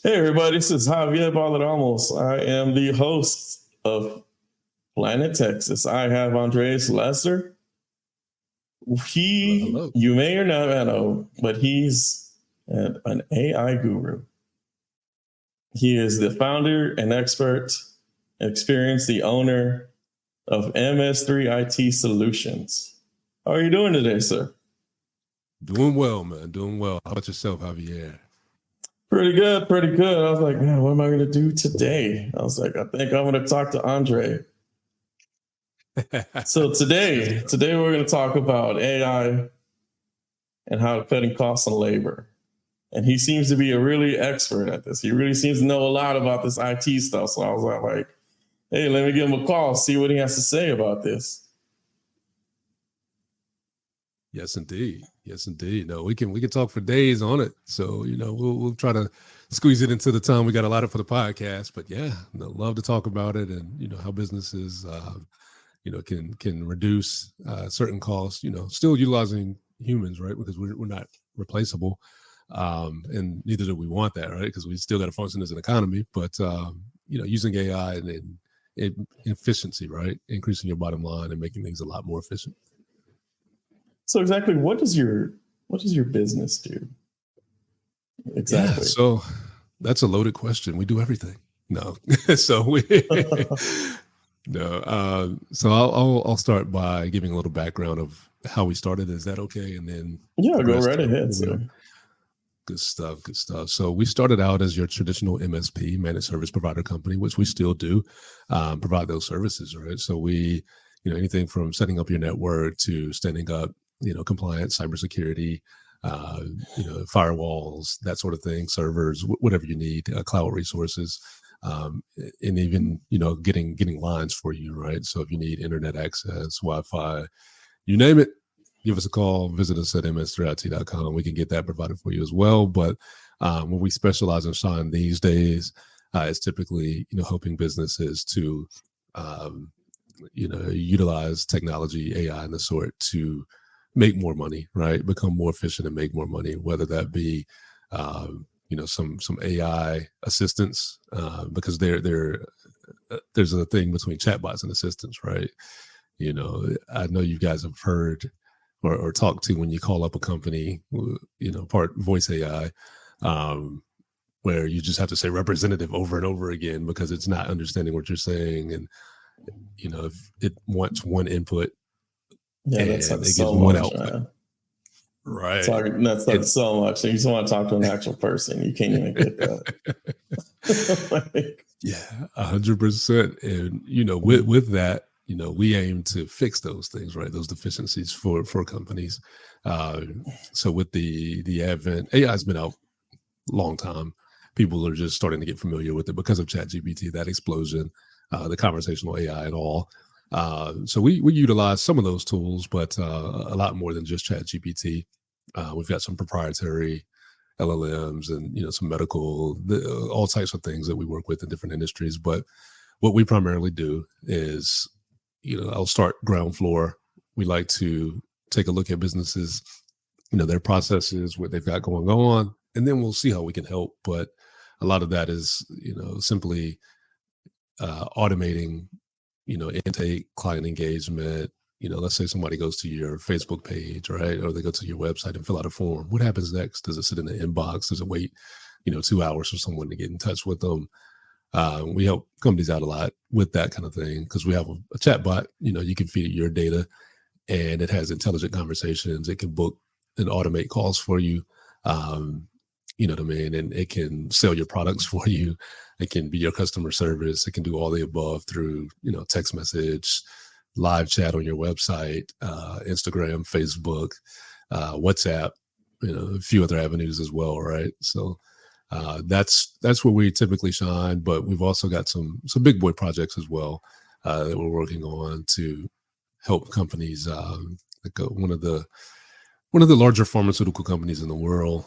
Hey everybody, this is Javier Balderramos. I am the host of Planet Texas. I have Andre Lassiter. Hello. You may or not know, but he's an AI guru. He is the founder and experienced the owner of MS3IT Solutions. How are you doing today, sir? Doing well, man. Doing well. How about yourself, Javier? Pretty good. I was like, man, what am I going to do today? I was like, I think I'm going to talk to Andre. So today we're going to talk about AI and how cutting costs on labor. And he seems to be a really expert at this. He really seems to know a lot about this IT stuff. So I was like, hey, let me give him a call, see what he has to say about this. Yes, indeed. No, we can talk for days on it. So, we'll try to squeeze it into the time we got allotted for the podcast. But yeah, love to talk about it and, how businesses, can reduce certain costs, still utilizing humans, right? Because we're not replaceable. And neither do we want that, right? Because we still got to function as an economy. But, using AI and efficiency, right? Increasing your bottom line and making things a lot more efficient. So exactly, what does your business do? Exactly. Yeah, so that's a loaded question. We do everything. No, so we no. So I'll start by giving a little background of how we started. Is that okay? And then go right ahead, sir. Good stuff. So we started out as your traditional MSP, managed service provider company, which we still do provide those services, right? So we, anything from setting up your network to standing up, compliance, cybersecurity, firewalls, that sort of thing, servers, whatever you need, cloud resources, and even, getting lines for you, right? So if you need internet access, Wi-Fi, you name it, give us a call, visit us at MS3IT.com. We can get that provided for you as well. But when we specialize in shine these days, it's typically, helping businesses to, utilize technology, AI and the sort to make more money, right? Become more efficient and make more money, whether that be, some AI assistance, because there's a thing between chatbots and assistants, right? I know you guys have heard or talked to when you call up a company, part voice AI, where you just have to say representative over and over again because it's not understanding what you're saying. And, if it wants one input, yeah, and that's it gives so one much, output. man. Right. That's so much. You just want to talk to an actual person. You can't even get that. Yeah, 100%. And, with that, we aim to fix those things, right? Those deficiencies for companies. So with the advent, AI has been out a long time. People are just starting to get familiar with it because of ChatGPT, that explosion, the conversational AI and all. So we utilize some of those tools, but a lot more than just ChatGPT. We've got some proprietary LLMs and, some medical, all types of things that we work with in different industries. But what we primarily do is, I'll start ground floor. We like to take a look at businesses, their processes, what they've got going on, and then we'll see how we can help. But a lot of that is, simply automating, intake, client engagement. Let's say somebody goes to your Facebook page, right? Or they go to your website and fill out a form. What happens next? Does it sit in the inbox? Does it wait, 2 hours for someone to get in touch with them? We help companies out a lot with that kind of thing because we have a chat bot. You can feed it your data and it has intelligent conversations. It can book and automate calls for you. You know what I mean? And it can sell your products for you. It can be your customer service. It can do all the above through, text message, live chat on your website, Instagram, Facebook, WhatsApp, a few other avenues as well, right? So that's where we typically shine, but we've also got some big boy projects as well that we're working on to help companies. Like one of the larger pharmaceutical companies in the world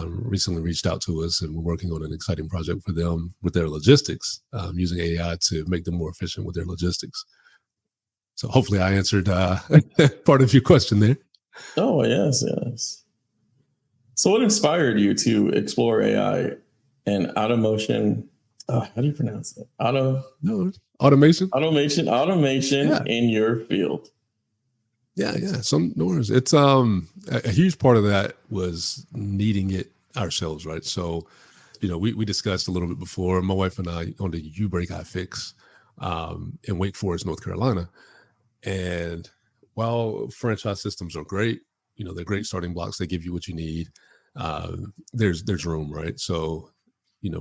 recently reached out to us, and we're working on an exciting project for them with their logistics, using AI to make them more efficient with their logistics. So hopefully I answered part of your question there. Oh, yes. So what inspired you to explore AI and automotion. How do you pronounce it? Automation. Automation in your field. Yeah. Some noise. It's a huge part of that was needing it ourselves, right? So, we discussed a little bit before. My wife and I owned a U-brake iFix in Wake Forest, North Carolina, and while franchise systems are great, they're great starting blocks. They give you what you need. There's room, right? So,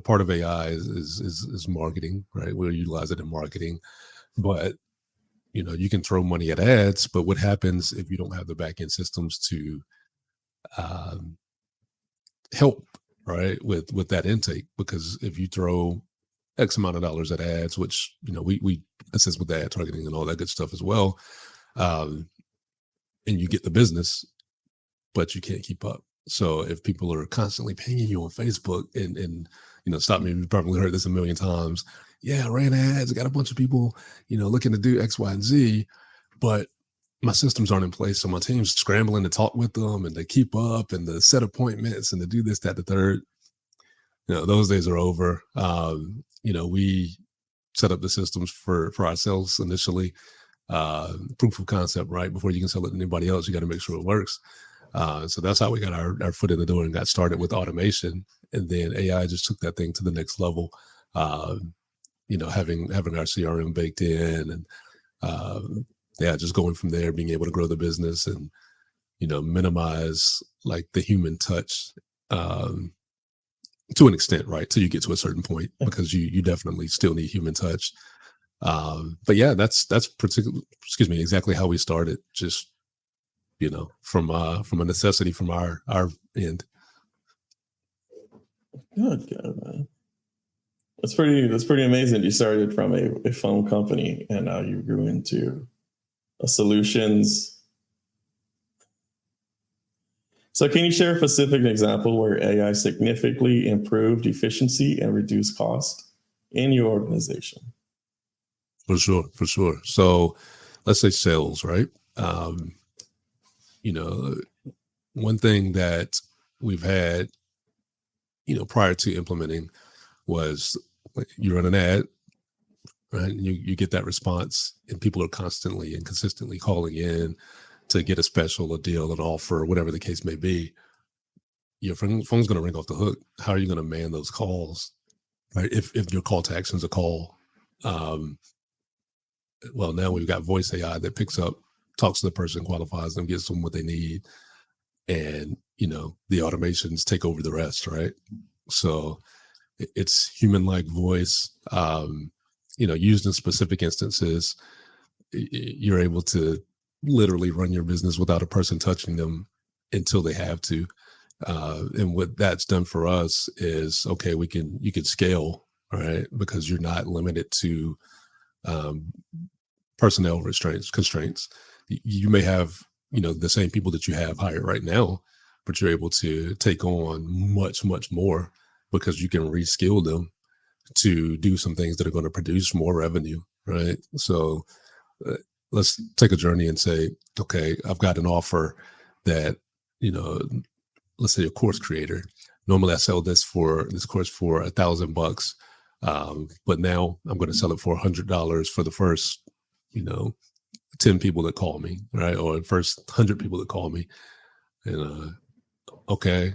part of AI is marketing, right? We'll utilize it in marketing, but you can throw money at ads, but what happens if you don't have the back end systems to help, right, with that intake? Because if you throw X amount of dollars at ads, which we assist with ad targeting and all that good stuff as well, and you get the business, but you can't keep up. So if people are constantly pinging you on Facebook and stop me, you've probably heard this a million times. Yeah, I ran ads, got a bunch of people, looking to do X, Y, and Z, but my systems aren't in place. So my team's scrambling to talk with them and to keep up and to set appointments and to do this, that, the third. Those days are over. We set up the systems for ourselves initially. Proof of concept, right? Before you can sell it to anybody else, you got to make sure it works. So that's how we got our foot in the door and got started with automation. And then AI just took that thing to the next level. Having our CRM baked in and just going from there, being able to grow the business and, minimize like the human touch to an extent, right? Till you get to a certain point, because you definitely still need human touch. But yeah, that's exactly how we started. Just, from a necessity from our end. Good, man. That's pretty amazing. You started from a phone company and now you grew into a solutions. So can you share a specific example where AI significantly improved efficiency and reduced cost in your organization? For sure. So let's say sales, right? One thing that we've had, prior to implementing was you run an ad, right? And you get that response and people are constantly and consistently calling in to get a special, a deal, an offer, whatever the case may be. Your phone's going to ring off the hook. How are you going to man those calls, right? If your call to action is a call, well, now we've got voice AI that picks up, talks to the person, qualifies them, gives them what they need. And, the automations take over the rest, right? So it's human-like voice, used in specific instances. You're able to literally run your business without a person touching them until they have to. And what that's done for us is, okay, you can scale, right? Because you're not limited to personnel constraints. You may have, the same people that you have hired right now, but you're able to take on much, much more because you can reskill them to do some things that are going to produce more revenue, right? So let's take a journey and say, okay, I've got an offer that, let's say a course creator. Normally I sell this course for $1,000, but now I'm going to sell it for $100 for the first, 10 people that call me, right? Or the first 100 people that call me. And okay,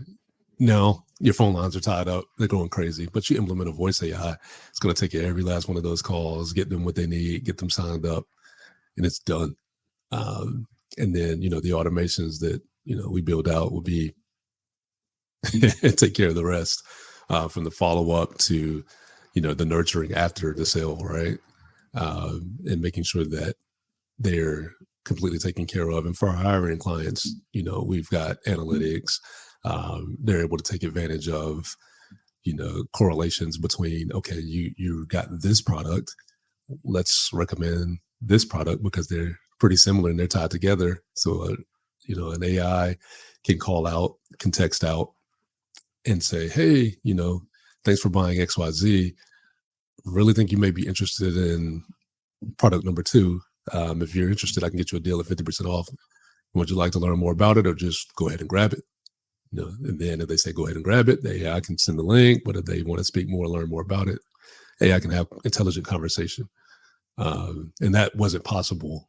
now your phone lines are tied up, they're going crazy, but you implement a voice AI, it's going to take care of every last one of those calls, get them what they need, get them signed up, and it's done. And then, the automations that, we build out will be take care of the rest, from the follow-up to, the nurturing after the sale, right? And making sure that they're completely taken care of. And for our hiring clients, we've got analytics. They're able to take advantage of, correlations between, okay, you got this product, let's recommend this product because they're pretty similar and they're tied together. So, an AI can call out, can text out and say, hey, thanks for buying XYZ. Really think you may be interested in product number 2. If you're interested, I can get you a deal at 50% off. Would you like to learn more about it or just go ahead and grab it? And then if they say, go ahead and grab it, the AI can send the link. But if they want to speak more, learn more about it, AI can have intelligent conversation. And that wasn't possible,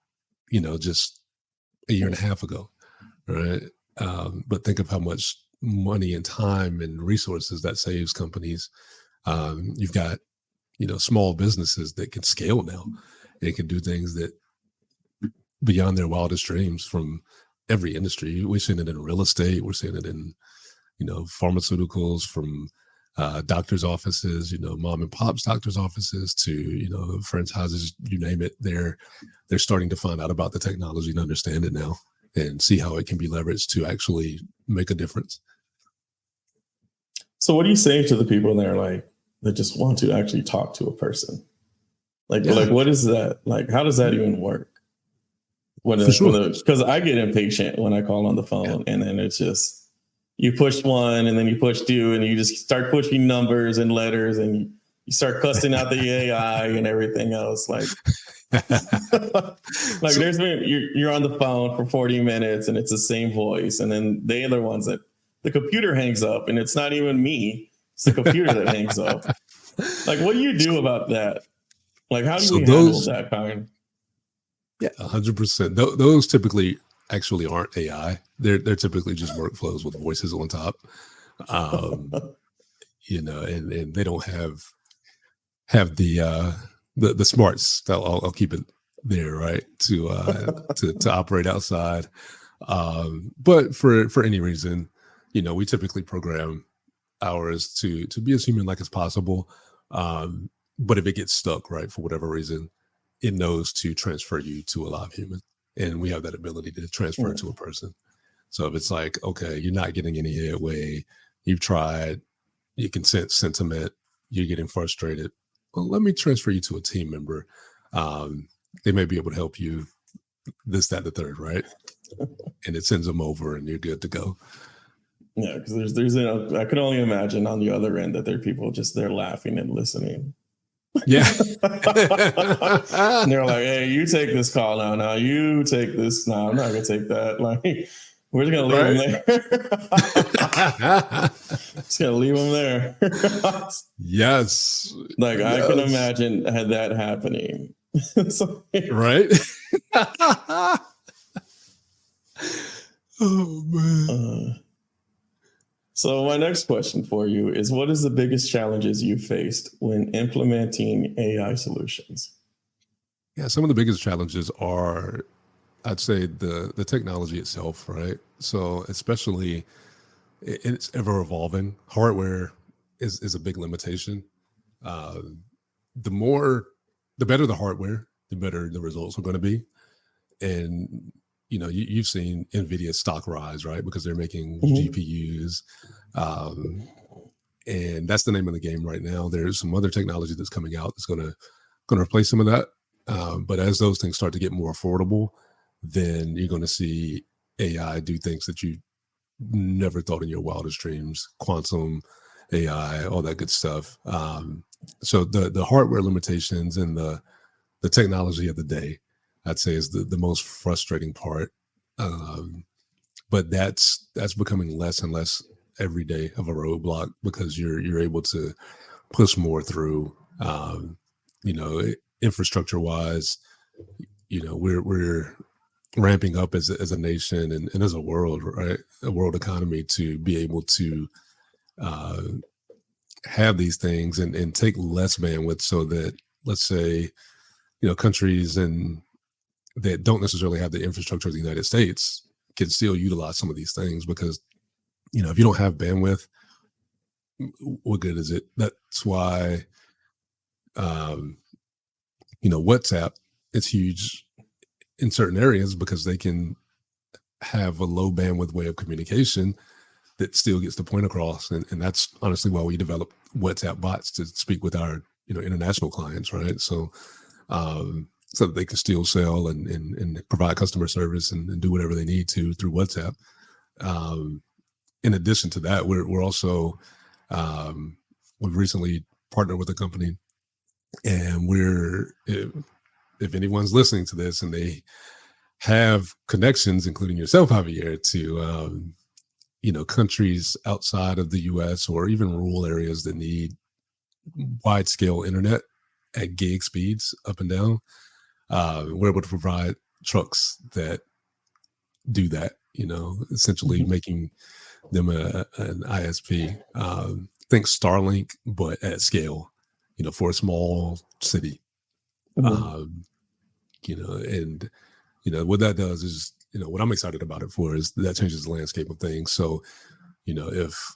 just a year and a half ago, right? But think of how much money and time and resources that saves companies. You've got, small businesses that can scale now. They can do things that beyond their wildest dreams from every industry. We're seeing it in real estate. We're seeing it in, pharmaceuticals, from doctors' offices, mom and pop's doctors' offices to, friends' houses, you name it. They're starting to find out about the technology and understand it now and see how it can be leveraged to actually make a difference. So what do you say to the people there, like, that just want to actually talk to a person? Like, what is that? Like, how does that even work? Because I get impatient when I call on the phone, and then it's just, you push one and then you push two and you just start pushing numbers and letters and you start cussing out the AI and everything else. Like, there's been, you're on the phone for 40 minutes and it's the same voice. And then the other ones that the computer hangs up and it's not even me. It's the computer that hangs up. Like, what do you do about that? Like, how do we handle that kind? Yeah, 100%. Those typically actually aren't AI. They're typically just workflows with voices on top. And they don't have the smarts. I'll keep it there, right? To operate outside. But for any reason, we typically program ours to be as human-like as possible. But if it gets stuck, right, for whatever reason, it knows to transfer you to a live human. And we have that ability to transfer to a person. So if it's like, okay, you're not getting any headway, you've tried, you can sense sentiment, you're getting frustrated, well, let me transfer you to a team member. They may be able to help you, this, that, the third, right? And it sends them over and you're good to go. Yeah, because there's I can only imagine on the other end that there are people just there laughing and listening. Yeah. And they're like, hey, you take this call now. Now you take this. No, I'm not going to take that. Like, we're just going to leave them there. Just going to leave them there. Yes. Like, yes. I can imagine that happening. So, right? Oh, man. So my next question for you is, what is the biggest challenges you faced when implementing AI solutions? Yeah, some of the biggest challenges are, I'd say, the technology itself, right? So especially, it's ever evolving. Hardware is a big limitation. The better the hardware, the better the results are going to be. And you've seen NVIDIA stock rise, right? Because they're making GPUs. And that's the name of the game right now. There's some other technology that's coming out that's going to replace some of that. But as those things start to get more affordable, then you're going to see AI do things that you never thought in your wildest dreams, quantum AI, all that good stuff. So the hardware limitations and the technology of the day, I'd say, is the most frustrating part. But that's becoming less and less every day of a roadblock, because you're able to push more through. Infrastructure wise, we're ramping up as a nation and as a world, right? A world economy, to be able to have these things and take less bandwidth, so that, let's say, countries that don't necessarily have the infrastructure of the United States can still utilize some of these things, because, if you don't have bandwidth, what good is it? That's why, WhatsApp is huge in certain areas, because they can have a low bandwidth way of communication that still gets the point across. And that's honestly why we develop WhatsApp bots, to speak with our, international clients, right? So that they can still sell and provide customer service and do whatever they need to through WhatsApp. In addition to that, we're also, we've recently partnered with a company, and if anyone's listening to this and they have connections, including yourself, Javier, to countries outside of the US or even rural areas that need wide scale internet at gig speeds up and down, we're able to provide trucks that do that, essentially making them an ISP. Think Starlink, but at scale, for a small city. And what that does is, what I'm excited about it for is that changes the landscape of things. So, if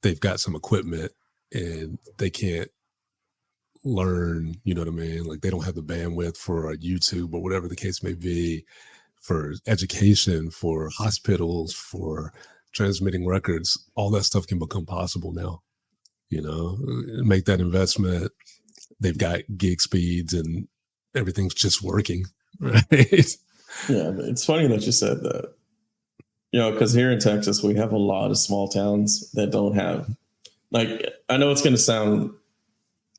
they've got some equipment and they can't learn, you know what I mean? Like they don't have the bandwidth for a YouTube or whatever the case may be, for education, for hospitals, for transmitting records, all that stuff can become possible now. Make that investment. They've got gig speeds and everything's just working, right? Yeah, it's funny that you said that. Because here in Texas, we have a lot of small towns that don't have, like, I know it's going to sound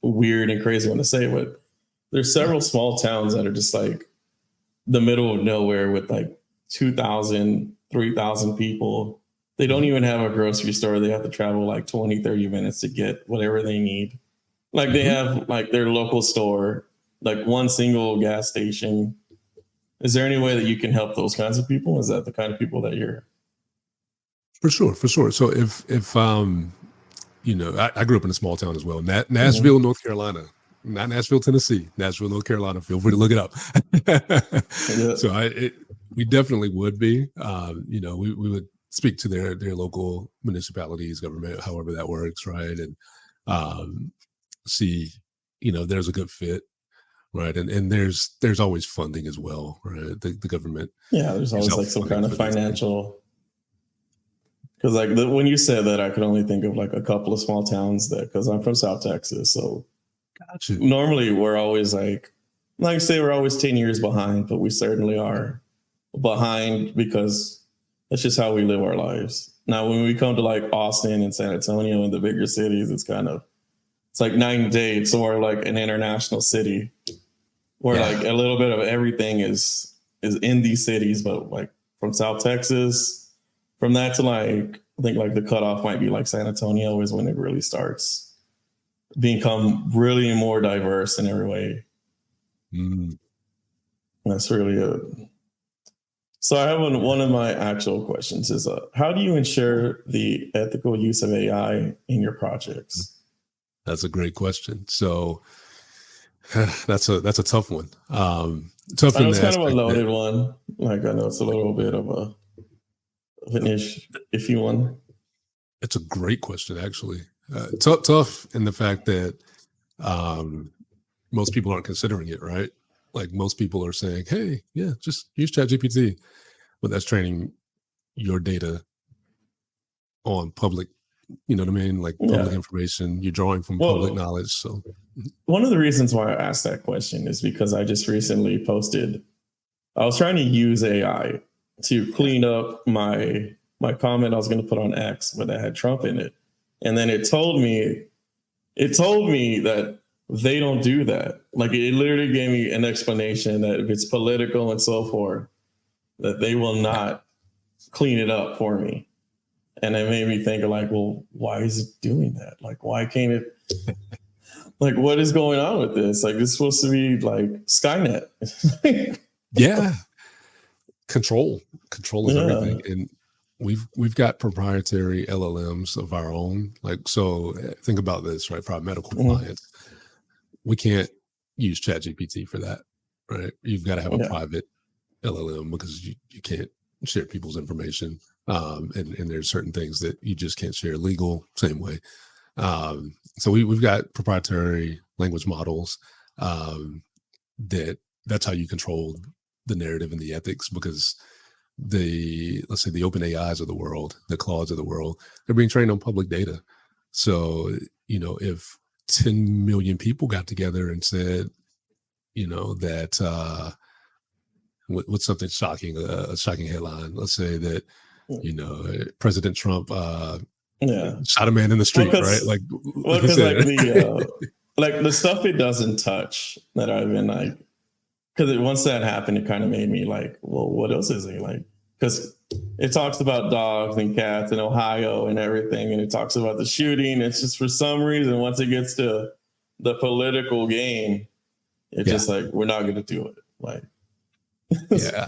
weird and crazy when I say it, but there's several small towns that are just like the middle of nowhere with like 2,000, 3,000 people. They don't even have a grocery store. They have to travel like 20, 30 minutes to get whatever they need. Like they have like their local store, like one single gas station. Is there any way that you can help those kinds of people? Is that the kind of people that you're? For sure. So if I grew up in a small town as well, Nashville, North Carolina, not Nashville, Tennessee, Nashville, North Carolina. Feel free to look it up. Yeah. So we definitely would be, we would speak to their local municipalities, government, however that works, right? And see, there's a good fit, right? And there's always funding as well, right? The government. Yeah, there's always like some kind of financial. Because like when you said that, I could only think of like a couple of small towns because I'm from South Texas. So gotcha. Normally we're always like I say, we're always 10 years behind, but we certainly are behind because that's just how we live our lives. Now, when we come to like Austin and San Antonio and the bigger cities, it's like night and day. It's more like an international city where like a little bit of everything is in these cities, but like from South Texas, from that to like, I think like the cutoff might be like San Antonio is when it really starts become really more diverse in every way. That's really it. So I have one of my actual questions is, how do you ensure the ethical use of AI in your projects? That's a great question. So that's a tough one. I know it's kind of a loaded one. Like I know it's a little bit of an iffy one. It's a great question, actually. Tough in the fact that most people aren't considering it, right? Like most people are saying, hey, yeah, just use ChatGPT. But that's training your data on public, you know what I mean? Like public information. You're drawing from public knowledge. So one of the reasons why I asked that question is because I just recently I was trying to use AI to clean up my comment I was going to put on X, but that had Trump in it. And then it told me that they don't do that. Like it literally gave me an explanation that if it's political and so forth, that they will not clean it up for me. And it made me think of like, well, why is it doing that? Like, why can't it, like, what is going on with this? Like, it's supposed to be like Skynet. Yeah. Control is everything. And we've got proprietary LLMs of our own. Like, so think about this, right? For our medical clients, we can't use ChatGPT for that, right? You've got to have a private LLM because you can't share people's information. And there's certain things that you just can't share. Legal, same way. So we've got proprietary language models that's how you control the narrative and the ethics, because let's say the open AIs of the world, the Claudes of the world, they're being trained on public data. So, if 10 million people got together and said, that what's something shocking, a shocking headline, let's say that, President Trump shot a man in the street, right? Like, because like the stuff it doesn't touch that I've been like, because once that happened, it kind of made me like, well, what else is it like? Because it talks about dogs and cats in Ohio and everything, and it talks about the shooting. It's just for some reason, once it gets to the political game, it's just like we're not going to do it. Like, yeah,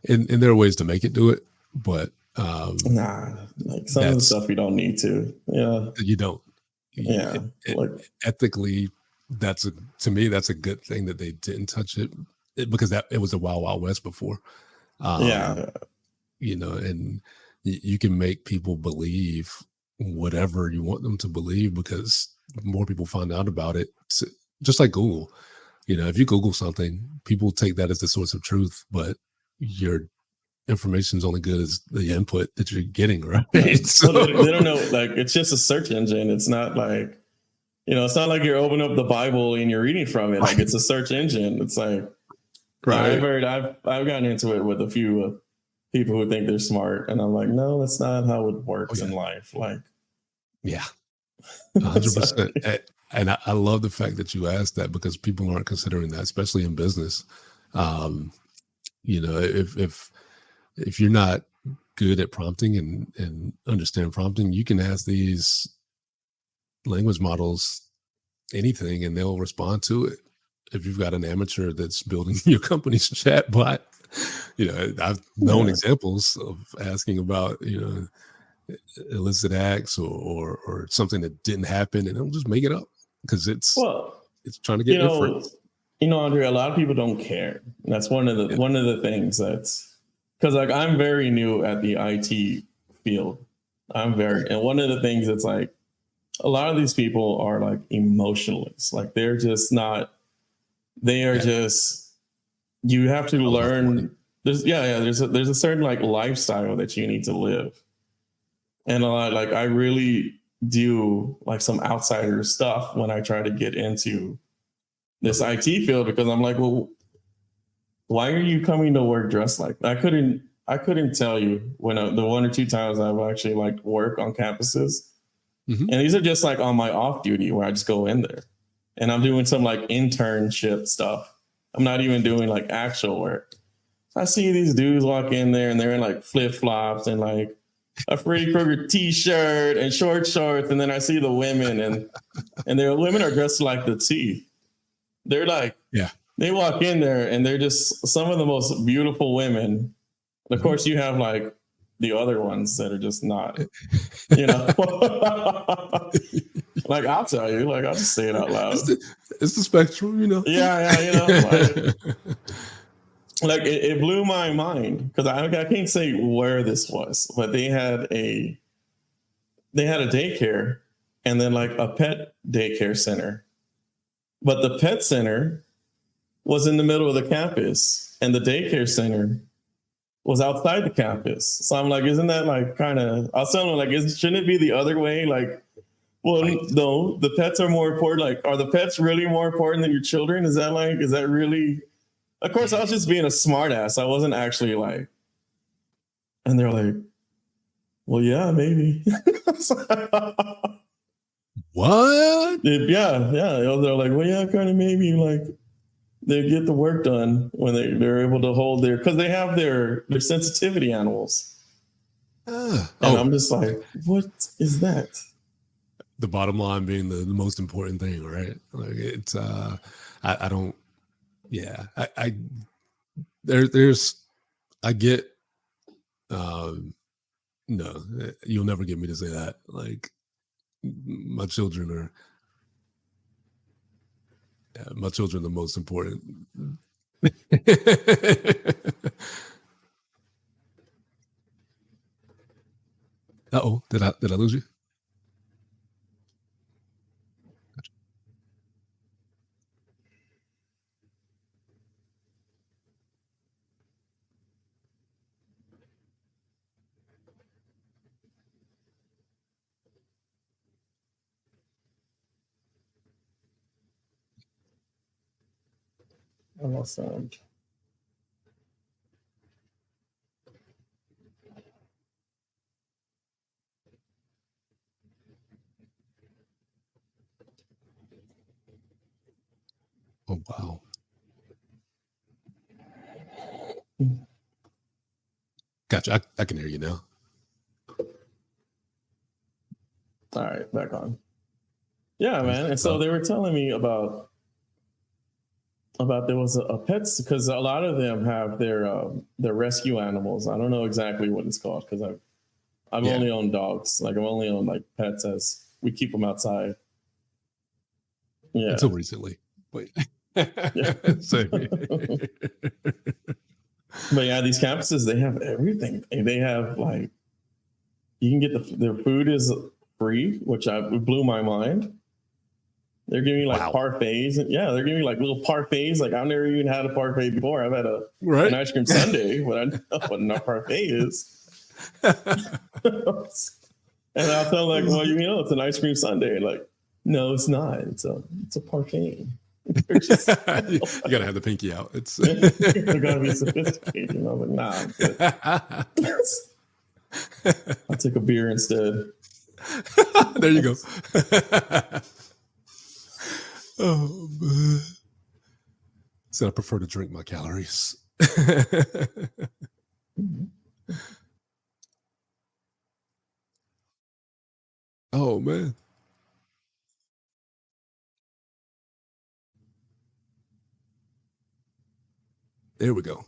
and there are ways to make it do it, but nah, like some of the stuff you don't need to. Yeah, you don't. Yeah, like ethically, to me that's a good thing that they didn't touch it because it was a wild west before. Yeah, you know, and you can make people believe whatever you want them to believe because more people find out about it. Just like Google, you know, if you Google something, people take that as the source of truth, but your information is only good as the input that you're getting, right? Yeah. So, well, they don't know. Like, it's just a search engine. It's not like, you know, it's not like you're opening up the Bible and you're reading from it. Like, it's a search engine. It's like, right. I've gotten into it with a few people who think they're smart, and I'm like, no, that's not how it works in life. Like, yeah, 100%. And I love the fact that you asked that because people aren't considering that, especially in business. You know, if you're not good at prompting and understand prompting, you can ask these language models anything and they'll respond to it. If you've got an amateur that's building your company's chat bot, you know, I've known examples of asking about, you know, illicit acts or something that didn't happen, and it'll just make it up because it's trying to get inference. You know, Andre, a lot of people don't care. That's one of the things that's because like I'm very new at the IT field. And one of the things that's like a lot of these people are like emotionless. Like they're just not. They are just. You have to learn. There's a certain like lifestyle that you need to live. And a lot, like I really do like some outsider stuff when I try to get into this IT field because I'm like, well, why are you coming to work dressed like that? I couldn't tell you when the one or two times I've actually like work on campuses, and these are just like on my off duty where I just go in there, and I'm doing some like internship stuff. I'm not even doing like actual work. I see these dudes walk in there and they're in like flip flops and like a Freddy Krueger t-shirt and short shorts, and then I see the women and their women are dressed like the T. They're like, they walk in there and they're just some of the most beautiful women. Of course, you have like the other ones that are just not, you know. Like I'll tell you, like I'll just say it out loud. It's the spectrum, you know. Yeah, you know. Like it blew my mind because I can't say where this was, but they had a daycare and then like a pet daycare center. But the pet center was in the middle of the campus and the daycare center was outside the campus. So I'm like, isn't that like kind of, I was telling them like, shouldn't it be the other way? Like, well, no, the pets are more important. Like, are the pets really more important than your children? Is that really? Of course, I was just being a smartass. I wasn't actually like, and they're like, well, yeah, maybe. What? Yeah. They're like, well, yeah, kind of maybe. Like, they get the work done when they're able to hold because they have their sensitivity animals. And I'm just like, what is that? The bottom line being the most important thing, right? Like it's, I don't, yeah, there's, I get, no, you'll never get me to say that. Like my children are the most important. Uh-oh, did I lose you? Awesome. Oh, wow. Gotcha. Gotcha. I can hear you now. All right, back on. Yeah, man. And so they were telling me about there was a pets, because a lot of them have their rescue animals. I don't know exactly what it's called, because I've only owned dogs. Like, I've only owned like pets, as we keep them outside. Yeah. Until recently. Wait. Yeah. But yeah, these campuses, they have everything. They have, like, you can get their food is free, which blew my mind. They're giving you like parfaits. Yeah, they're giving you like little parfaits. Like, I've never even had a parfait before. I've had an ice cream sundae, but I know what a parfait is. And I'll tell them, like, well, you know, it's an ice cream sundae. Like, no, it's not. It's a parfait. You gotta have the pinky out. It's they're gotta be sophisticated. And I was like, nah, I'm good. I'll take a beer instead. There you go. Oh man. So I prefer to drink my calories. Oh man. There we go.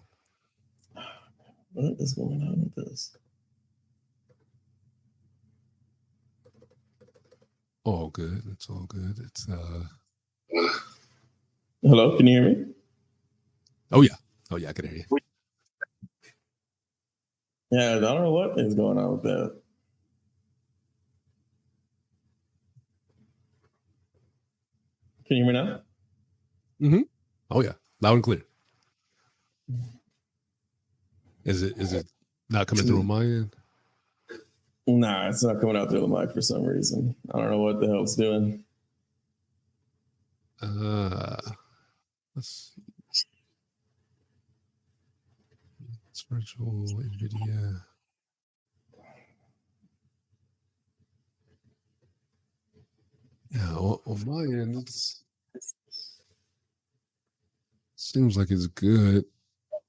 What is going on with this? All good. It's all good. It's Hello, can you hear me? Oh yeah, I can hear you. Yeah, I don't know what is going on with that. Can you hear me now? Mm-hmm. Oh yeah, loud and clear. Is it not coming through on my end? Nah, it's not coming out through the mic for some reason. I don't know what the hell it's doing. Let's see. It's virtual NVIDIA. Yeah, on my end, it seems like it's good.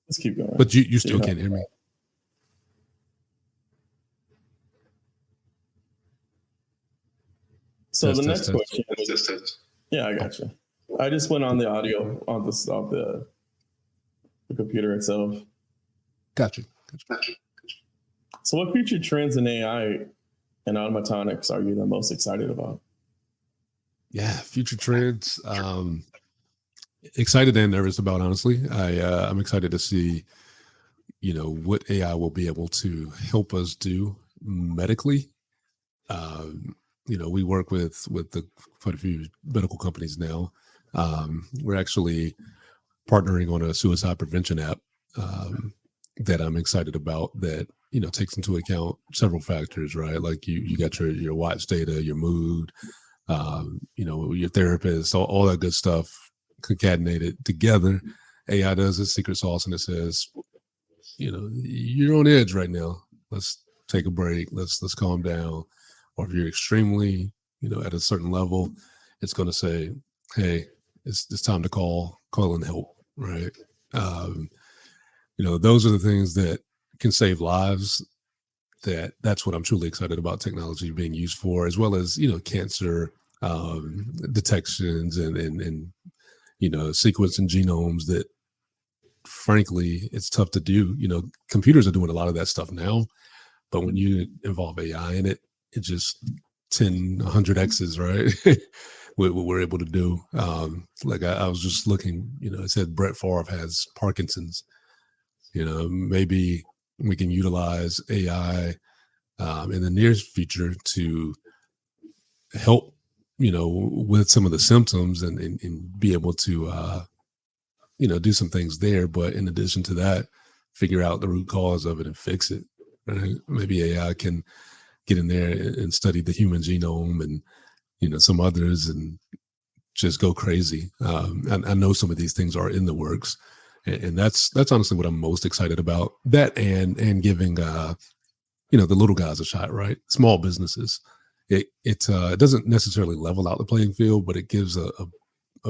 Let's keep going. But you still can't hear me. So the next question. Yeah, I got you. I just went on the audio on the computer itself. Gotcha. So what future trends in AI and automatonics are you the most excited about? Yeah, future trends. Excited and nervous about, honestly. I'm excited to see, what AI will be able to help us do medically. We work with quite a few medical companies now. We're actually partnering on a suicide prevention app that I'm excited about, that takes into account several factors, right? Like you got your watch data, your mood, your therapist, all that good stuff concatenated together. AI does its secret sauce, and it says, you're on edge right now. Let's take a break. Let's calm down. Or if you're extremely, at a certain level, it's going to say, hey, it's time to call in help, right? Those are the things that can save lives. That's what I'm truly excited about technology being used for, as well as, cancer detections and sequencing genomes that, frankly, it's tough to do. Computers are doing a lot of that stuff now, but when you involve AI in it, it just 10, 100 X's, right? what we're able to do. Like I was just looking, it said Brett Favre has Parkinson's. Maybe we can utilize AI in the near future to help, with some of the symptoms and be able to, do some things there. But in addition to that, figure out the root cause of it and fix it. Right? Maybe AI can get in there and study the human genome and, some others and just go crazy. I know some of these things are in the works, and that's honestly what I'm most excited about. That and giving, the little guys a shot, right? Small businesses. It doesn't necessarily level out the playing field, but it gives a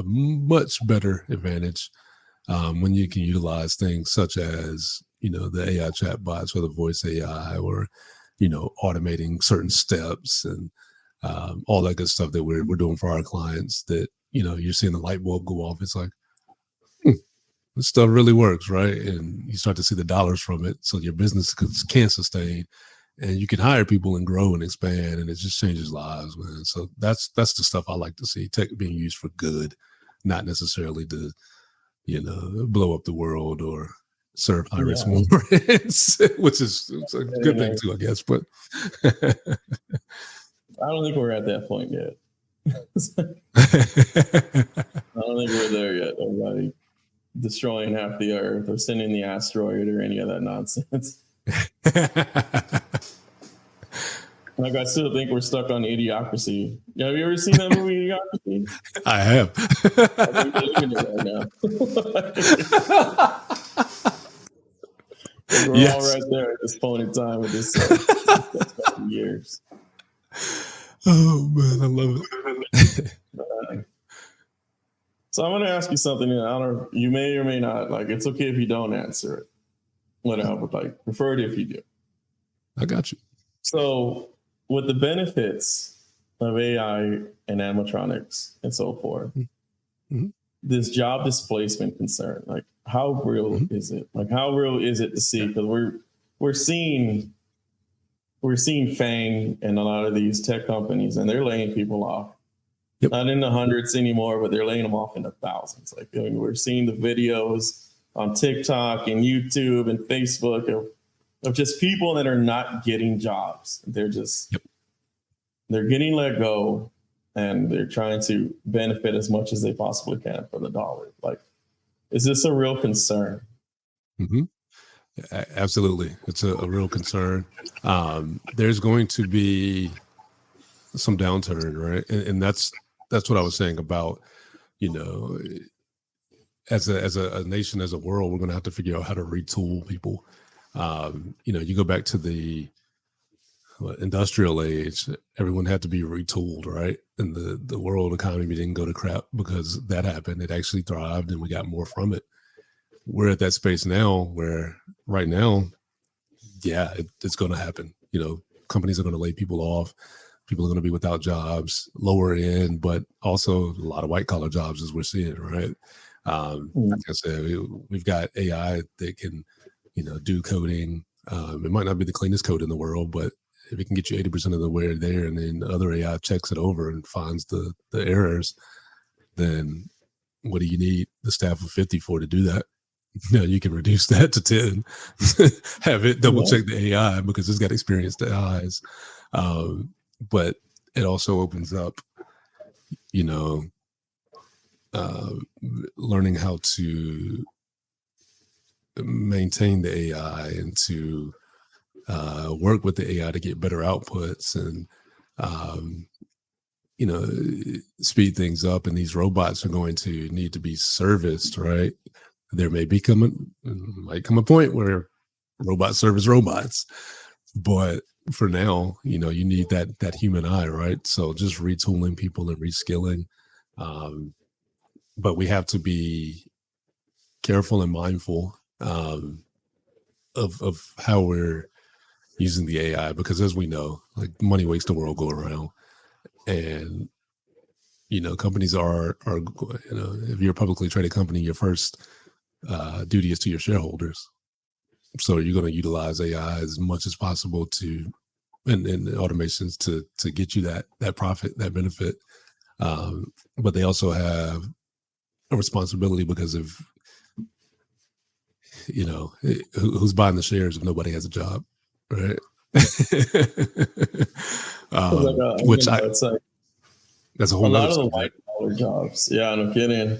much better advantage when you can utilize things such as, the AI chatbots or the voice AI, or, automating certain steps and all that good stuff that we're doing for our clients, that, you're seeing the light bulb go off. It's like, this stuff really works, right? And you start to see the dollars from it. So your business can sustain, and you can hire people and grow and expand, and it just changes lives, man. So that's the stuff I like to see, tech being used for good, not necessarily to, blow up the world or serve high risk movements, which is a good thing too, I guess. But I don't think we're at that point yet. I don't think we're there yet. Nobody destroying half the earth or sending the asteroid or any of that nonsense. Like, I still think we're stuck on Idiocracy. Have you ever seen that movie, Idiocracy? I have. I think they're living it right now. We're all right there at this point in time with this years. Oh man, I love it. So I'm going to ask you something. I don't know, you may or may not. Like, it's okay if you don't answer it. Whatever, but prefer it if you do. I got you. So, with the benefits of AI and animatronics and so forth, this job displacement concern, like, how real is it? Like, how real is it to see? Because we're seeing FANG and a lot of these tech companies, and they're laying people off. Yep. Not in the hundreds anymore, but they're laying them off in the thousands. Like, we're seeing the videos on TikTok and YouTube and Facebook of just people that are not getting jobs. They're just, they're getting let go, and they're trying to benefit as much as they possibly can for the dollar. Like, is this a real concern? Absolutely. It's a real concern. There's going to be some downturn, right? And that's what I was saying about, as a nation, as a world, we're going to have to figure out how to retool people. You go back to the industrial age, everyone had to be retooled, right? And the world economy didn't go to crap because that happened. It actually thrived, and we got more from it. We're at that space now where right now, it's going to happen. Companies are going to lay people off. People are going to be without jobs, lower end, but also a lot of white collar jobs, as we're seeing, right? Like I said, we've got AI that can, do coding. It might not be the cleanest code in the world, but if it can get you 80% of the way there, and then other AI checks it over and finds the errors, then what do you need the staff of 50 for to do that? You can reduce that to 10, have it double check the AI because it's got experienced AIs. But it also opens up, learning how to maintain the AI and to work with the AI to get better outputs and, speed things up. And these robots are going to need to be serviced, right? There might come a point where robots service robots, but for now, you need that human eye, right? So just retooling people and reskilling. But we have to be careful and mindful of how we're using the AI, because as we know, like, money makes the world go around. And, companies are, if you're a publicly traded company, your first duty is to your shareholders. So you're going to utilize AI as much as possible and automations to get you that profit, that benefit. But they also have a responsibility, because of, who's buying the shares if nobody has a job, right? That's a whole lot of the white collar jobs. Yeah, no kidding.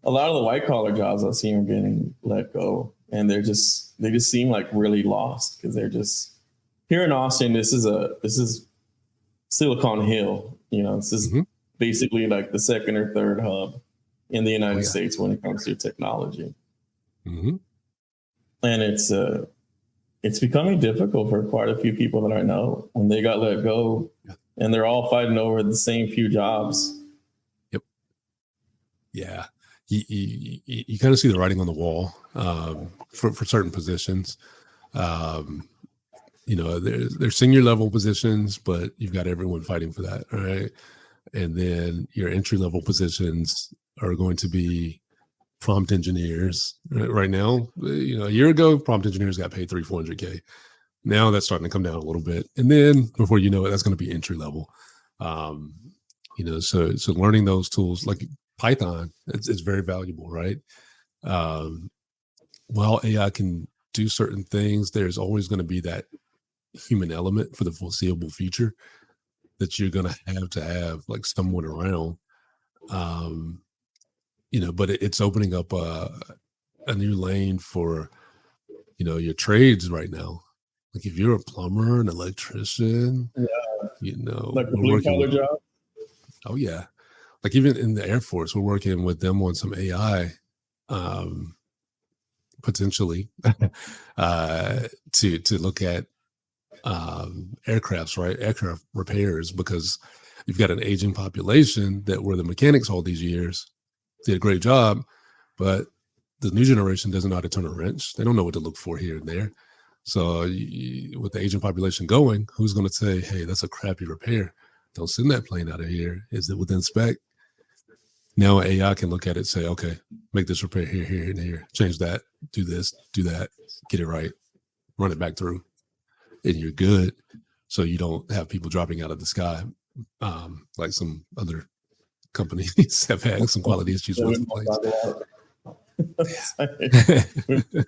A lot of the white collar jobs I see are getting let go, and they just seem like really lost, because they're just here in Austin. This is Silicon Hill. This is basically like the second or third hub in the United States when it comes to technology. And it's becoming difficult for quite a few people that I know when they got let go, and they're all fighting over the same few jobs. Yep. Yeah. you kind of see the writing on the wall for certain positions. There's senior level positions, but you've got everyone fighting for that, right? And then your entry level positions are going to be prompt engineers. Right now, a year ago, prompt engineers got paid $300-400K. Now that's starting to come down a little bit, and then before you know it, that's going to be entry level. So learning those tools like Python, it's very valuable, right? While AI can do certain things, there's always going to be that human element for the foreseeable future that you're going to have like someone around. But it's opening up a new lane for, your trades right now. Like if you're a plumber, an electrician, like the blue collar job. Oh yeah. Like even in the Air Force, we're working with them on some AI, potentially to look at aircrafts, right? Aircraft repairs, because you've got an aging population that were the mechanics all these years, did a great job, but the new generation doesn't know how to turn a wrench. They don't know what to look for here and there. So with the aging population going, who's going to say, hey, that's a crappy repair? Don't send that plane out of here. Is it within spec? Now AI can look at it and say, okay, make this repair here, here, and here. Change that, do this, do that, get it right, run it back through, and you're good. So you don't have people dropping out of the sky like some other companies have had some quality issues with the planes.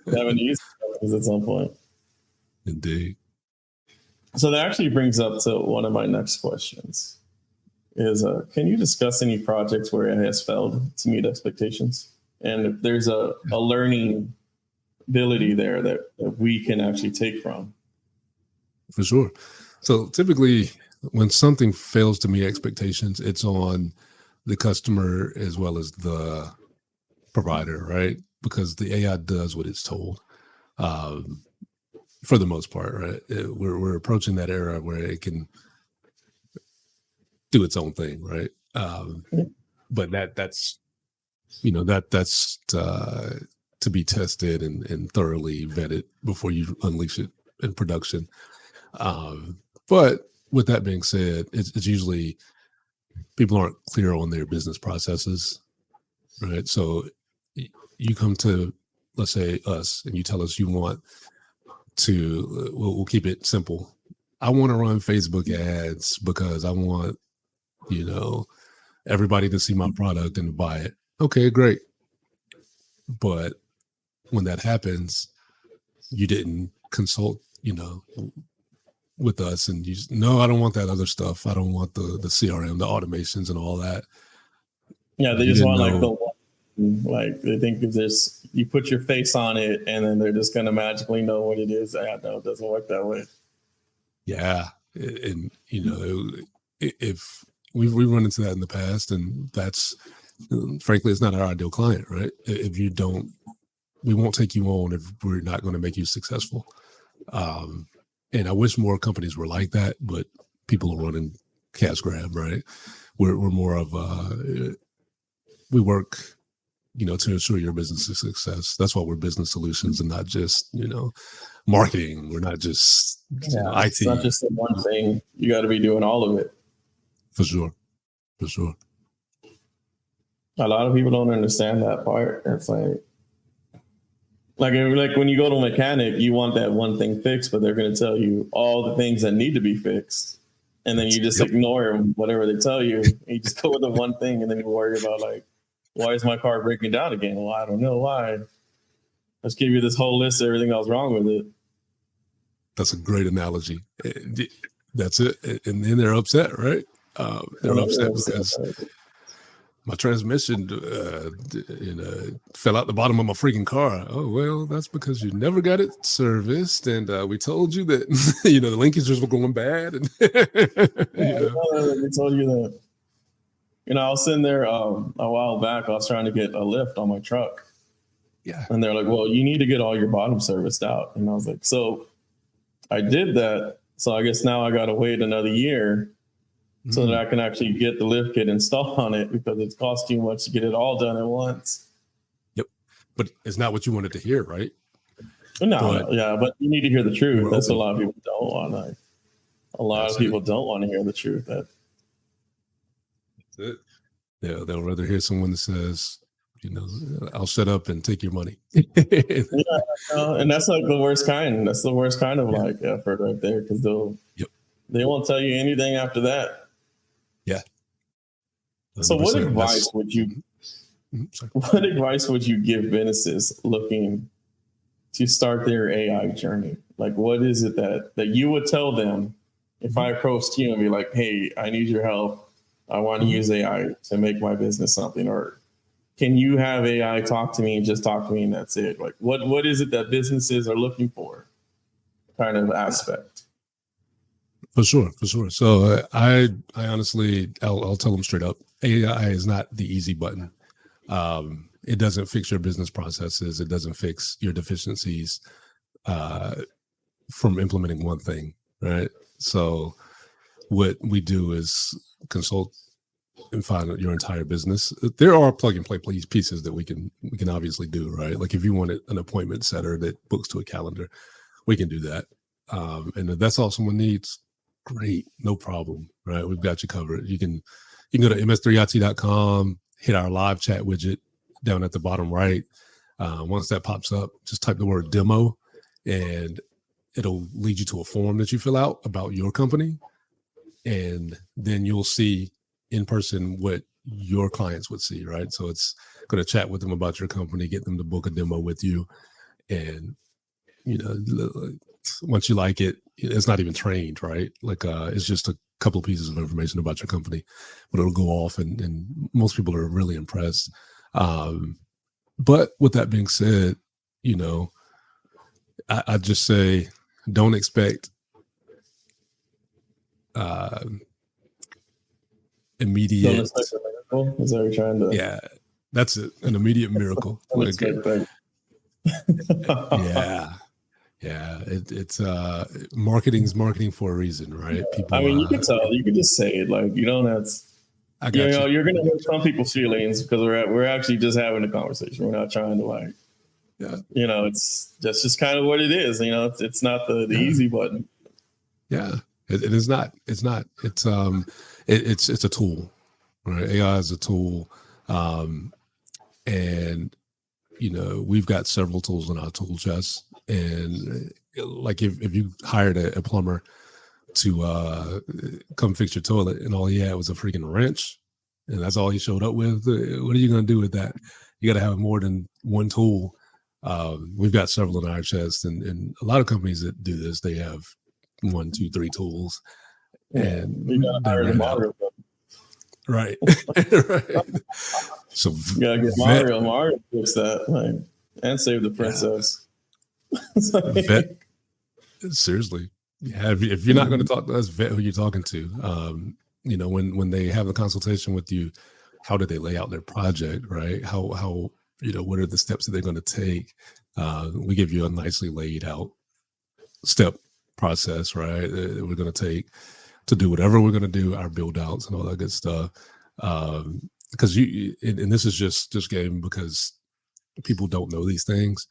Having to use companies at some point. Indeed. So that actually brings up to one of my next questions is, can you discuss any projects where it has failed to meet expectations? And if there's a learning ability there that we can actually take from? For sure. So typically when something fails to meet expectations, it's on the customer as well as the provider, right? Because the AI does what it's told. For the most part, right? We're approaching that era where it can do its own thing, right? But that's to be tested and thoroughly vetted before you unleash it in production. But with that being said, it's usually people aren't clear on their business processes, right? So you come to, let's say, us, and you tell us you want to, we'll keep it simple. I want to run Facebook ads because I want, everybody to see my product and to buy it. Okay, great. But when that happens, you didn't consult, with us, and you just, no, I don't want that other stuff. I don't want the CRM, the automations and all that. Yeah, they just want like they think if there's, you put your face on it and then they're just going to magically know what it is. No, it doesn't work that way. Yeah. And, if we've run into that in the past, and that's, frankly, it's not our ideal client, right? If you don't, we won't take you on if we're not going to make you successful. And I wish more companies were like that, but people are running cash grab, right? We're more of we work, to ensure your business is success. That's why we're business solutions and not just, marketing. We're not just IT. It's not just one thing. You got to be doing all of it. For sure. For sure. A lot of people don't understand that part. It's like when you go to a mechanic, you want that one thing fixed, but they're going to tell you all the things that need to be fixed. And then you just ignore whatever they tell you. And you just go with the one thing, and then you worry about why is my car breaking down again? Well, I don't know why. Let's give you this whole list of everything else wrong with it. That's a great analogy. That's it. And then they're upset, right? They're upset because my transmission, fell out the bottom of my freaking car. Oh, well, that's because you never got it serviced. And we told you that, the linkages were going bad. And they told you that. I was sitting there a while back. I was trying to get a lift on my truck. Yeah. And they're like, well, you need to get all your bottom serviced out. And I was like, so I did that. So I guess now I got to wait another year so that I can actually get the lift kit installed on it, because it's cost too much to get it all done at once. but it's not what you wanted to hear, right? But you need to hear the truth. That's what a lot of people don't want. A lot of people don't want to hear the truth. That's it. Yeah, they'll rather hear someone that says, I'll shut up and take your money. And that's like the worst kind. That's the worst kind of like effort right there, because they won't tell you anything after that. Yeah. So what advice would you give businesses looking to start their AI journey? Like, what is it that you would tell them if I approached you and be like, hey, I need your help. I want to use AI to make my business something, or can you have AI talk to me and just talk to me and that's it? Like, what is it that businesses are looking for, kind of aspect? For sure. So I honestly, I'll tell them straight up, AI is not the easy button. It doesn't fix your business processes. It doesn't fix your deficiencies from implementing one thing, right? So what we do is consult and find your entire business. There are plug and play pieces that we can obviously do, right? Like if you wanted an appointment setter that books to a calendar, we can do that. And if that's all someone needs, great, no problem, right? We've got you covered. You can go to ms3it.com, hit our live chat widget down at the bottom right. Once that pops up, just type the word demo and it'll lead you to a form that you fill out about your company. And then you'll see in person what your clients would see, right? So it's going to chat with them about your company, get them to book a demo with you. And, once you like it, it's not even trained, right? Like it's just a couple of pieces of information about your company, but it'll go off and most people are really impressed. But with that being said, I just say, don't expect immediate. Is that what you're trying to? Yeah, that's it. An immediate miracle. Yeah. It's marketing's marketing for a reason, right? People. You can tell. You can just say it. Like you don't have. You're going to hurt some people's feelings because we're actually just having a conversation. We're not trying to it's just kind of what it is. It's not the easy button. Yeah, it is not. It's not. It's it's a tool, right? AI is a tool, and we've got several tools in our tool chest. And like if you hired a plumber to come fix your toilet and all he had was a freaking wrench and that's all he showed up with, what are you going to do with that? You got to have more than one tool. We've got several in our chest, and a lot of companies that do this, they have 1, 2, 3 tools. And you got to hire the moderator. Right. Right. So you got to get Mario to fix that, and save the princess. Seriously. Yeah, if you're not going to talk to us, vet who you're talking to. When they have the consultation with you, how do they lay out their project, right? How what are the steps that they're going to take? We give you a nicely laid out step process, right? That we're going to take to do whatever we're going to do, our build outs and all that good stuff. Because and this is just game because people don't know these things.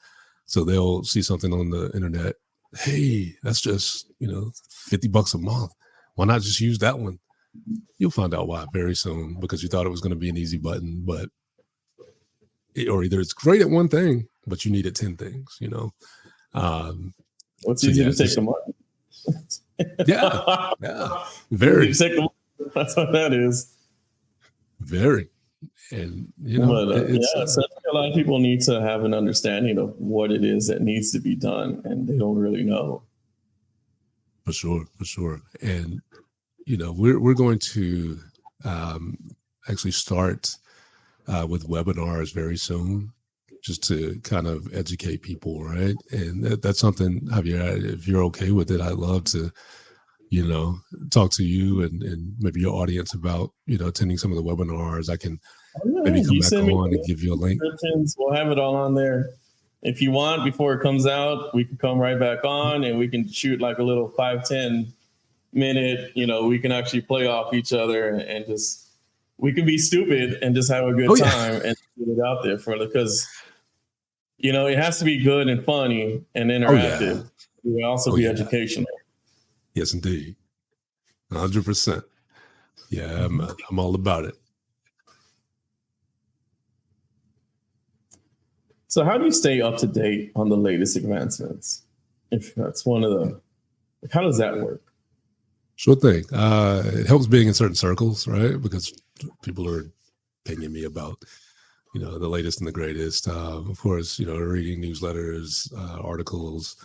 So they'll see something on the internet. Hey, that's just, $50 a month. Why not just use that one? You'll find out why very soon, because you thought it was going to be an easy button, but or either it's great at one thing, but you needed 10 things, What's easy to take the money? Yeah. Very. That's what that is. Very. And, so a lot of people need to have an understanding of what it is that needs to be done, and they don't really know. For sure. And, we're going to actually start with webinars very soon, just to kind of educate people, right? And that's something, Javier, if you're okay with it, I'd love to, talk to you and maybe your audience about, attending some of the webinars. I can maybe come back on and give you a link. We'll have it all on there. If you want, before it comes out, we can come right back on and we can shoot like a little 5-10 minute, we can actually play off each other and just, we can be stupid and just have a good time and get it out there because it has to be good and funny and Oh yeah. interactive. It will also Oh be yeah. educational. Yes, indeed. 100%. Yeah, Mhm. I'm all about it. So how do you stay up to date on the latest advancements? If that's one of the, how does that work? Sure thing. It helps being in certain circles, right? Because people are pinging me about, the latest and the greatest. Of course, reading newsletters, articles,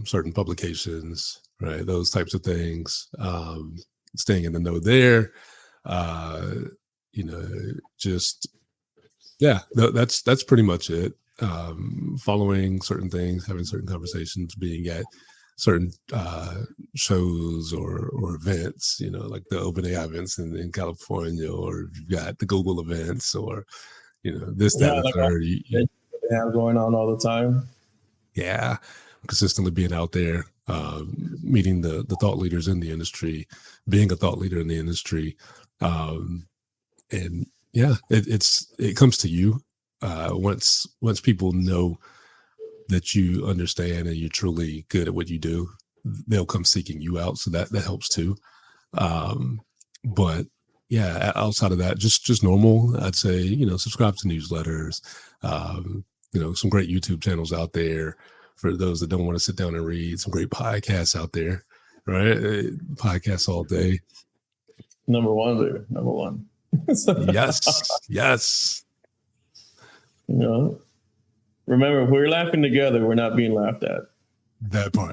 certain publications, right? Those types of things. Staying in the know there. Uh, just yeah, that's pretty much it. Following certain things, having certain conversations, being at certain shows or events, like the OpenAI events in California, or you've got the Google events, or this, Yeah, that, and the like all third. the they have going on all the time. Yeah, consistently being out there, meeting the thought leaders in the industry, being a thought leader in the industry, um, and yeah, it comes to you once people know that you understand and you're truly good at what you do, they'll come seeking you out. So that helps too. Um, but yeah, outside of that, just normal. I'd say subscribe to newsletters. Um, some great YouTube channels out there for those that don't want to sit down and read. Some great podcasts out there, right? Podcasts all day. Number one, there, number one. Yes, yes. You know, remember, if we're laughing together, we're not being laughed at. That part.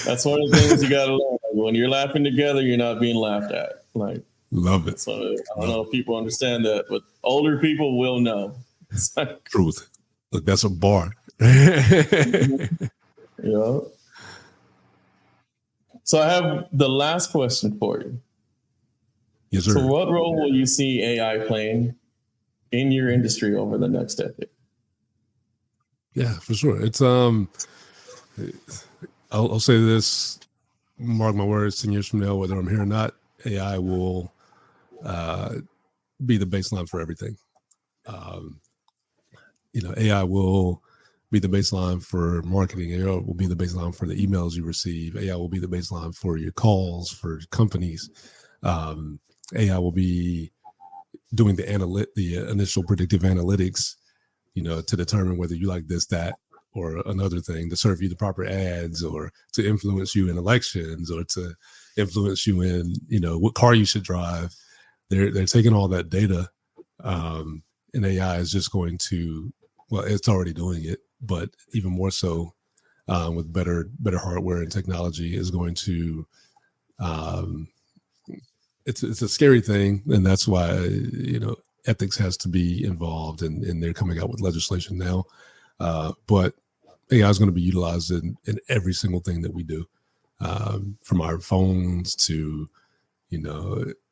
That's one of the things you got to learn. Like, when you're laughing together, you're not being laughed at. Like, Love it. so I don't know if people understand that, but older people will know. It's like, Truth. Look, that's a bar. So I have the last question for you. Yes, sir. So what role will you see AI playing in your industry over the next decade? Yeah, for sure. It's I'll say this, mark my words, 10 years from now, whether I'm here or not, AI will be the baseline for everything. AI will be the baseline for marketing. AI will be the baseline for the emails you receive. AI will be the baseline for your calls for companies. AI will be doing the initial predictive analytics, to determine whether you like this, that, or another thing, to serve you the proper ads, or to influence you in elections, or to influence you in, what car you should drive. They're taking all that data, and AI is just going to, well, it's already doing it, but even more so, with better hardware and technology, is going to. It's a scary thing, and that's why ethics has to be involved, and they're coming out with legislation now. But AI is going to be utilized in every single thing that we do, from our phones to,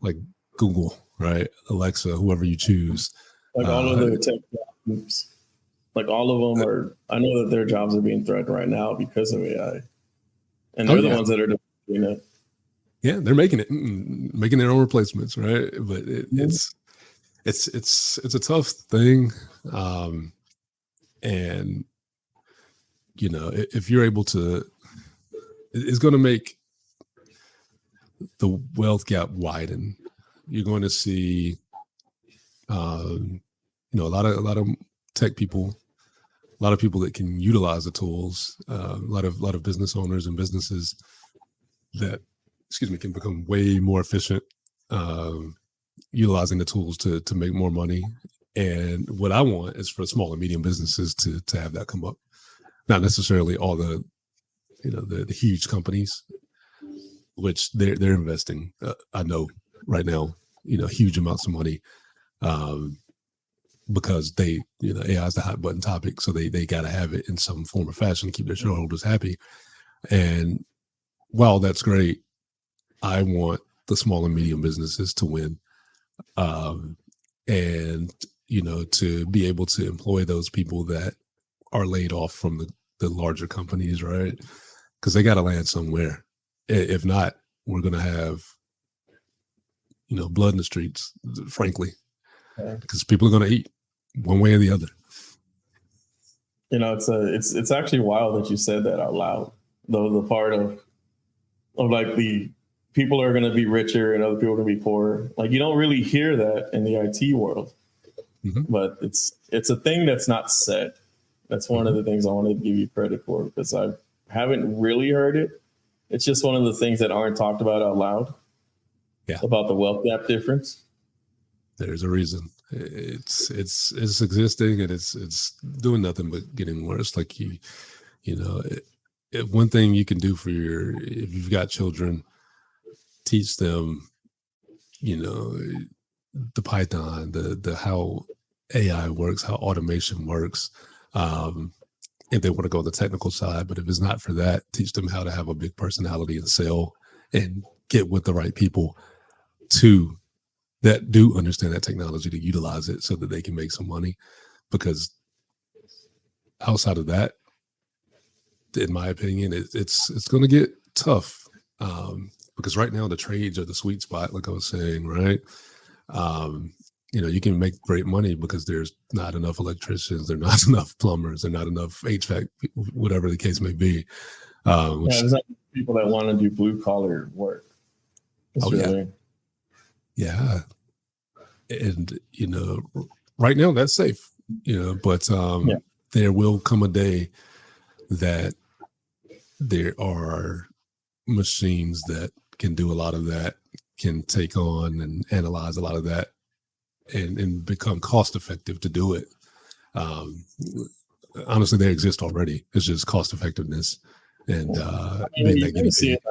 like Google, right? Alexa, whoever you choose. Like all of the tech groups, like all of them are, I know that their jobs are being threatened right now because of AI. And they're the ones that are doing it. Yeah, they're making their own replacements, right? But it's a tough thing, and if you're able to, it's going to make the wealth gap widen. You're going to see, a lot of tech people, a lot of people that can utilize the tools, a lot of business owners and businesses that, can become way more efficient, utilizing the tools to make more money. And what I want is for small and medium businesses to have that come up, not necessarily all the the huge companies, which they're investing. I know right now, huge amounts of money, because they AI is the hot button topic, so they got to have it in some form or fashion to keep their shareholders happy. And while that's great, I want the small and medium businesses to win, and to be able to employ those people that are laid off from the larger companies, right? Because they got to land somewhere. If not, we're going to have blood in the streets, frankly. because people are going to eat one way or the other. You know, it's actually wild that you said that out loud. Though the part of like the people are going to be richer and other people are going to be poorer. Like you don't really hear that in the IT world, but it's a thing that's not said. That's one of the things I want to give you credit for because I haven't really heard it. It's just one of the things that aren't talked about out loud. Yeah, about the wealth gap difference. There's a reason. It's existing and it's doing nothing but getting worse. Like you know, one thing you can do for if you've got children, teach them, you know, the Python, the how AI works, how automation works. If they want to go on the technical side, but if it's not for that, teach them how to have a big personality and sell and get with the right people that do understand that technology to utilize it so that they can make some money. Because outside of that, in my opinion, it's going to get tough. Because right now the trades are the sweet spot, like I was saying, right? You know, you can make great money because there's not enough electricians, there's not enough plumbers, there's not enough HVAC, whatever the case may be. There's not people that want to do blue collar work. Yeah. And, you know, right now that's safe, you know, but there will come a day that there are machines that can do a lot of that, can take on and analyze a lot of that and become cost effective to do it. Honestly, they exist already. It's just cost effectiveness. And you kind of see it.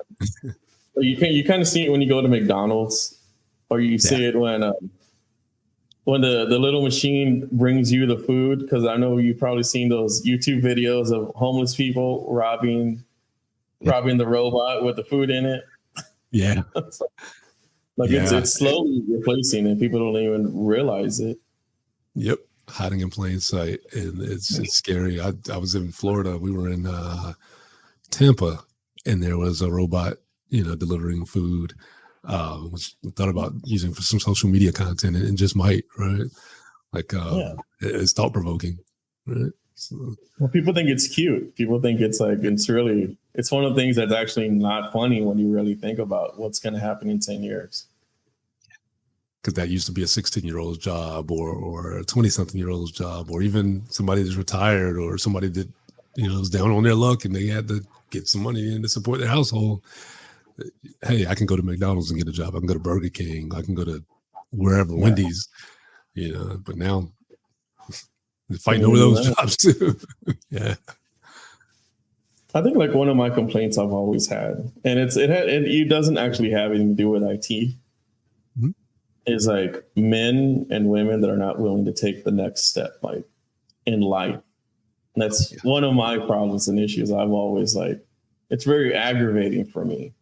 You kind of see it when you go to McDonald's, or you see it when the little machine brings you the food. Because I know you've probably seen those YouTube videos of homeless people robbing the robot with the food in it. Yeah. It's slowly replacing, and people don't even realize it. Yep, hiding in plain sight, and it's scary. I was in Florida. We were in Tampa, and there was a robot, you know, delivering food. Was thought about using for some social media content, and just might, right? Like, it's thought provoking, right? So, well, people think it's cute. People think it's like it's one of the things that's actually not funny when you really think about what's going to happen in 10 years. Because that used to be a 16-year-old's job or a 20-something-year-old's job, or even somebody that's retired or somebody that, you know, is down on their luck and they had to get some money in to support their household. Hey, I can go to McDonald's and get a job. I can go to Burger King. I can go to wherever, Wendy's, you know, but now they're fighting over those jobs too. Yeah. I think like one of my complaints I've always had, and it doesn't actually have anything to do with IT, is like men and women that are not willing to take the next step, like in life. And that's one of my problems and issues. I've always it's very aggravating for me.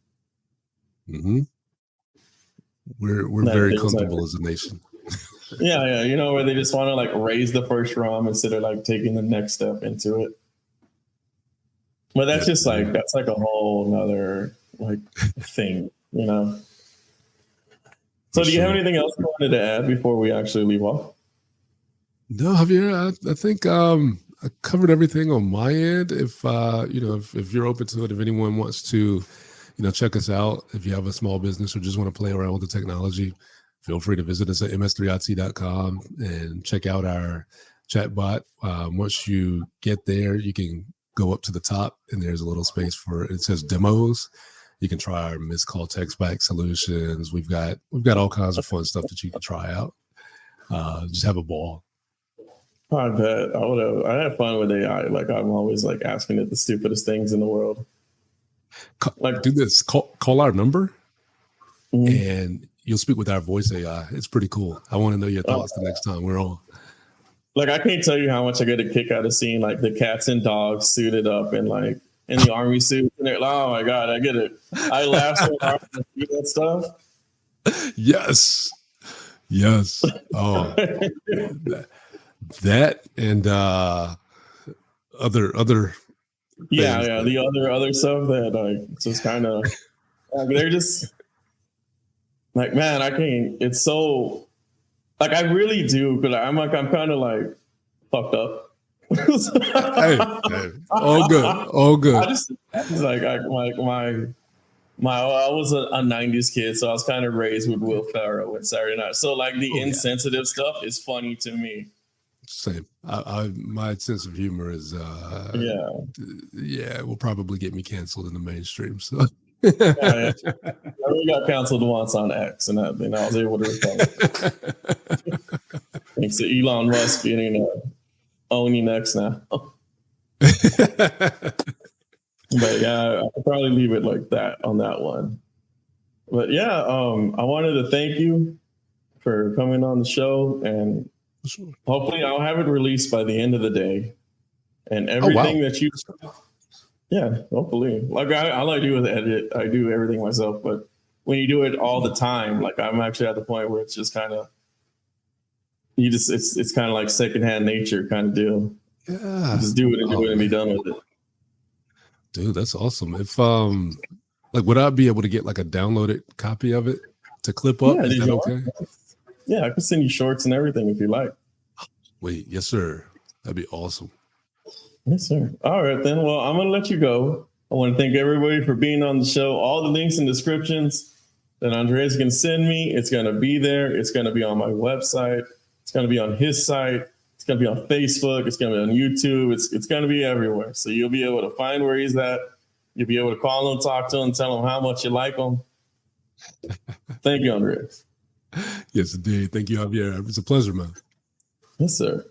We're very comfortable as a nation. Yeah. You know, where they just want to like raise the first rung instead of like taking the next step into it. But that's just that's like a whole nother like thing, you know? So do you have anything else you wanted to add before we actually leave off? No, Javier, I think I covered everything on my end. If you know, if you're open to it, if anyone wants to, you know, check us out, if you have a small business or just want to play around with the technology, feel free to visit us at ms3it.com and check out our chatbot. Once you get there, you can go up to the top and there's a little space for, it says demos. You can try our missed call text back solutions. We've got all kinds of fun stuff that you can try out. Just have a ball. I bet I had fun with AI. Like I'm always like asking it the stupidest things in the world. Do this. Call our number, and you'll speak with our voice AI. It's pretty cool. I want to know your thoughts the next time we're on. Like I can't tell you how much I get a kick out of seeing like the cats and dogs suited up and like in the army suit. And they're like, oh my god, I get it. I laugh so hard to see that stuff. Yes. Oh, that and other. Yeah. The other stuff that like just kind of they're just like, man, I can't. It's so Like I really do, but I'm kind of like fucked up. Hey, hey, all good, all good. I just like I was a 90s kid, so I was kind of raised with Will Ferrell and Saturday Night. So like the insensitive stuff is funny to me. Same. My sense of humor is it will probably get me canceled in the mainstream. So I only got canceled once on X, and I was able to recover. Thanks to Elon Musk getting owning X now. But yeah, I'll probably leave it like that on that one. But yeah, I wanted to thank you for coming on the show, and hopefully I'll have it released by the end of the day. And everything that you, hopefully. Like all I do is edit. I do everything myself, but when you do it all the time, like I'm actually at the point where it's just kind of, it's kind of like secondhand nature kind of deal. Yeah. You just do it and be done with it. Dude, that's awesome. If like, would I be able to get like a downloaded copy of it to clip up? Is that okay? Yeah, I can send you shorts and everything if you like. Wait, yes, sir. That'd be awesome. Yes, sir. All right, then. Well, I'm going to let you go. I want to thank everybody for being on the show. All the links and descriptions that Andre's going to send me, it's going to be there. It's going to be on my website. It's going to be on his site. It's going to be on Facebook. It's going to be on YouTube. It's going to be everywhere. So you'll be able to find where he's at. You'll be able to call him, talk to him, tell him how much you like him. Thank you, Andre. Yes, indeed. Thank you, Javier. It's a pleasure, man. Yes, sir.